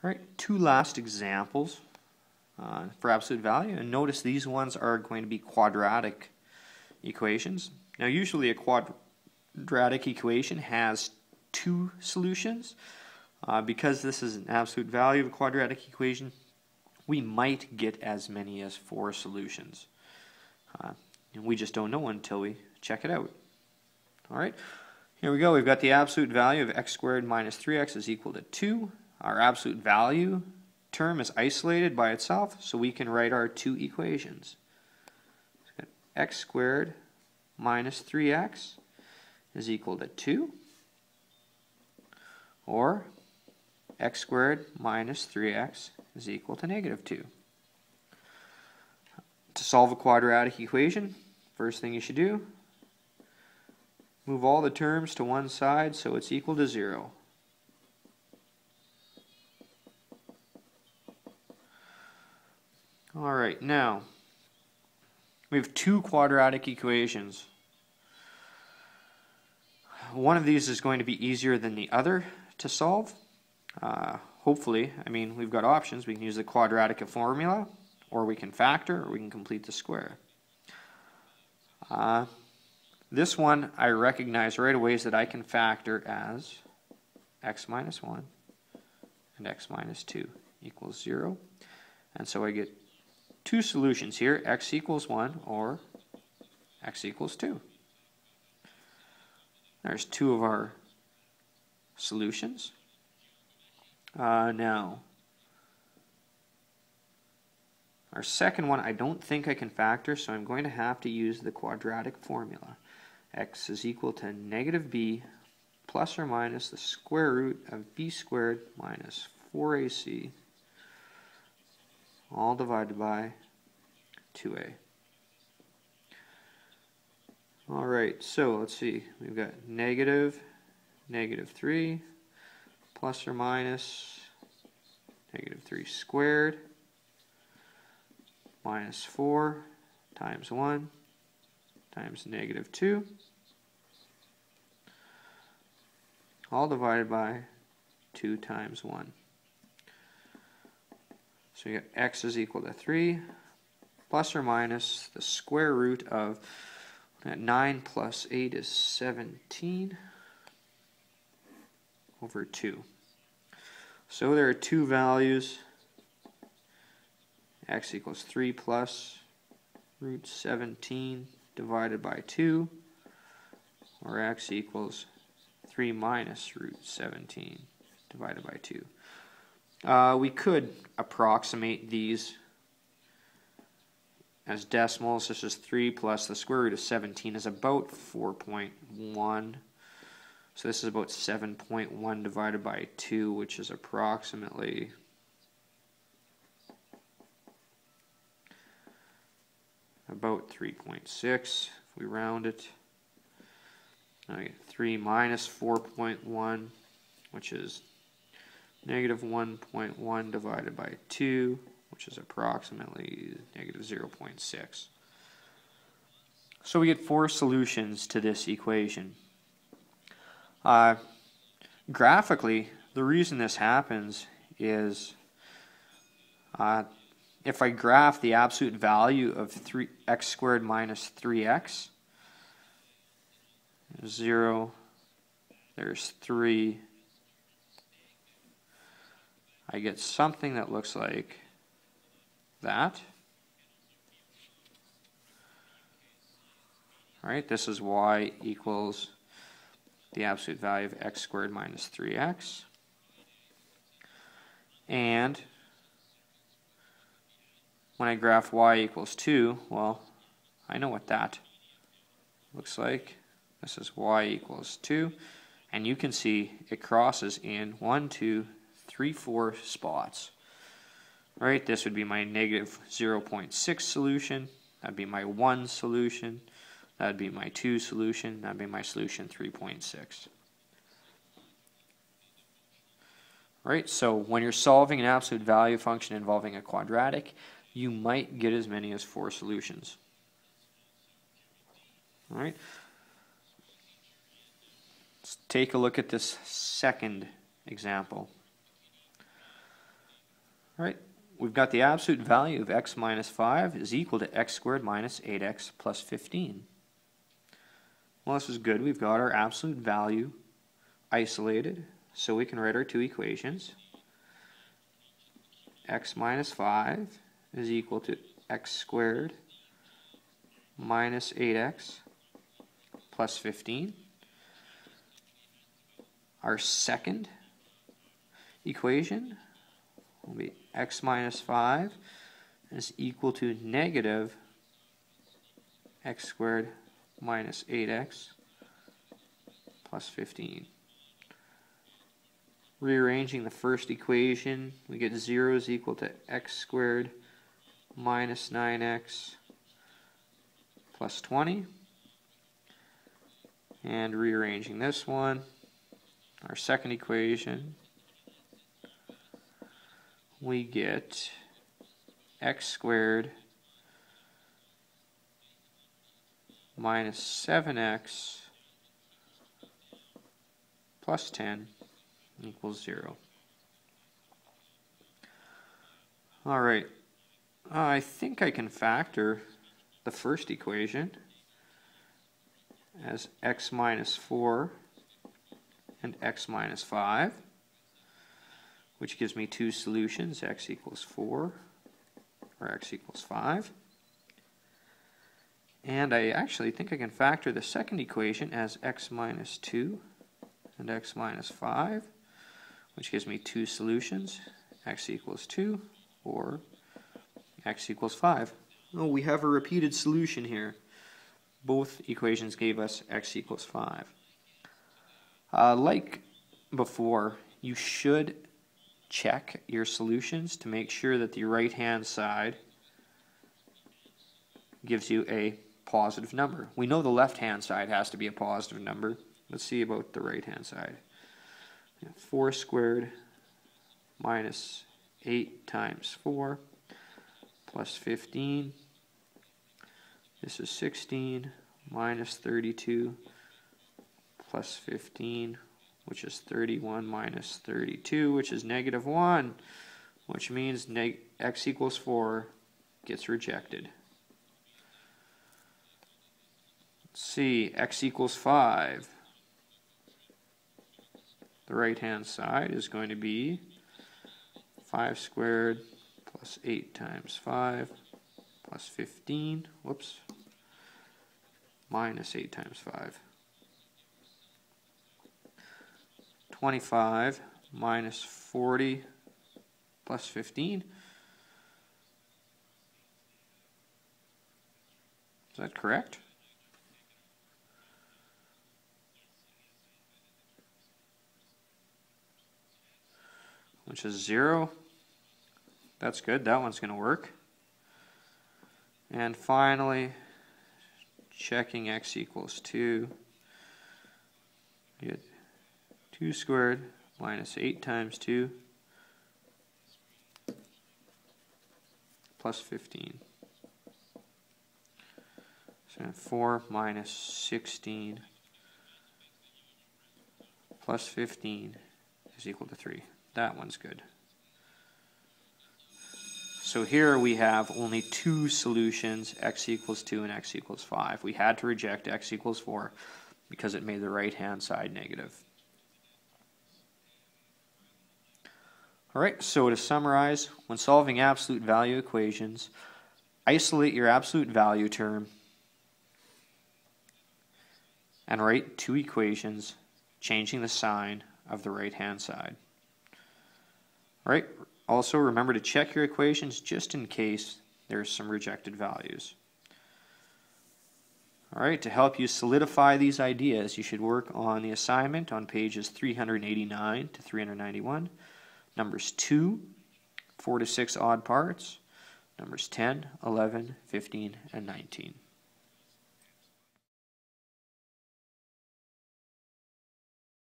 All right, two last examples for absolute value, and notice these ones are going to be quadratic equations. Now usually a quadratic equation has two solutions. Because this is an absolute value of a quadratic equation, we might get as many as 4 solutions. And we just don't know until we check it out. Alright, here we go. We've got the absolute value of x squared minus 3x is equal to 2. Our absolute value term is isolated by itself, so we can write our two equations. X squared minus 3x is equal to 2, or x squared minus 3x is equal to negative 2. To solve a quadratic equation, first thing you should do, move all the terms to one side so it's equal to 0. Alright, now we have two quadratic equations. One of these is going to be easier than the other to solve. Hopefully, I mean, we've got options. We can use the quadratic formula, or we can factor, or we can complete the square. This one I recognize right away is that I can factor as x minus 1 and x minus 2 equals 0. And so I get two solutions here, x equals 1 or x equals 2. There's two of our solutions. Now, our second one I don't think I can factor, so I'm going to have to use the quadratic formula. X is equal to negative b plus or minus the square root of b squared minus 4ac all divided by 2a. Alright, so let's see. We've got negative 3 plus or minus negative 3 squared minus 4 times 1 times negative 2 all divided by 2 times 1. So we got x is equal to 3 plus or minus the square root of 9 plus 8 is 17 over 2. So there are two values. X equals 3 plus root 17 divided by 2, or x equals 3 minus root 17 divided by 2. We could approximate these as decimals. This is 3 plus the square root of 17 is about 4.1. So this is about 7.1 divided by 2, which is approximately about 3.6 if we round it. I get 3 minus 4.1, which is negative 1.1 divided by 2, which is approximately negative 0.6. So we get 4 solutions to this equation. Graphically, the reason this happens is if I graph the absolute value of x squared minus 3x, 0, there's 3, I get something that looks like that. Alright, this is y equals the absolute value of x squared minus 3x. And when I graph y equals 2, well, I know what that looks like. This is y equals 2. And you can see it crosses in 1, 2, 3, 4 spots. Right, this would be my negative 0.6 solution. That would be my 1 solution. That would be my 2 solution. That would be my solution 3.6. Right, so when you're solving an absolute value function involving a quadratic, you might get as many as 4 solutions. All right. Let's take a look at this second example. All right, we've got the absolute value of x minus 5 is equal to x squared minus 8x plus 15. Well, this is good. We've got our absolute value isolated, so we can write our two equations. X minus 5 is equal to x squared minus 8x plus 15. Our second equation will be x minus 5 is equal to negative x squared minus 8x plus 15. Rearranging the first equation, we get 0 is equal to x squared minus 9x plus 20. And rearranging this one, our second equation, we get x squared minus 7x plus 10 equals 0. Alright, I think I can factor the first equation as x minus 4 and x minus 5, which gives me two solutions, x equals 4 or x equals 5. And I actually think I can factor the second equation as x minus 2 and x minus 5, which gives me two solutions, x equals 2 or x equals 5. Oh, we have a repeated solution here. Both equations gave us x equals 5. Like before, you should check your solutions to make sure that the right-hand side gives you a positive number. We know the left-hand side has to be a positive number. Let's see about the right-hand side. 4 squared minus 8 times 4 plus 15. This is 16 minus 32 plus 15, which is 31 minus 32, which is negative 1, which means x equals 4 gets rejected. Let's see, x equals 5. The right-hand side is going to be 5 squared plus 8 times 5 plus 15, whoops, minus 8 times 5. 25 minus 40 plus 15. Is that correct? Which is 0. That's good. That one's going to work. And finally, checking x equals 2. You get 2 squared minus 8 times 2 plus 15. So 4 minus 16 plus 15 is equal to 3. That one's good. So here we have only two solutions, x equals 2 and x equals 5. We had to reject x equals 4 because it made the right-hand side negative. Alright, so to summarize, when solving absolute value equations, isolate your absolute value term and write two equations, changing the sign of the right-hand side. Alright, also remember to check your equations just in case there's some rejected values. Alright, to help you solidify these ideas, you should work on the assignment on pages 389 to 391, numbers 2, 4 to 6 odd parts, numbers 10, 11, 15, and 19.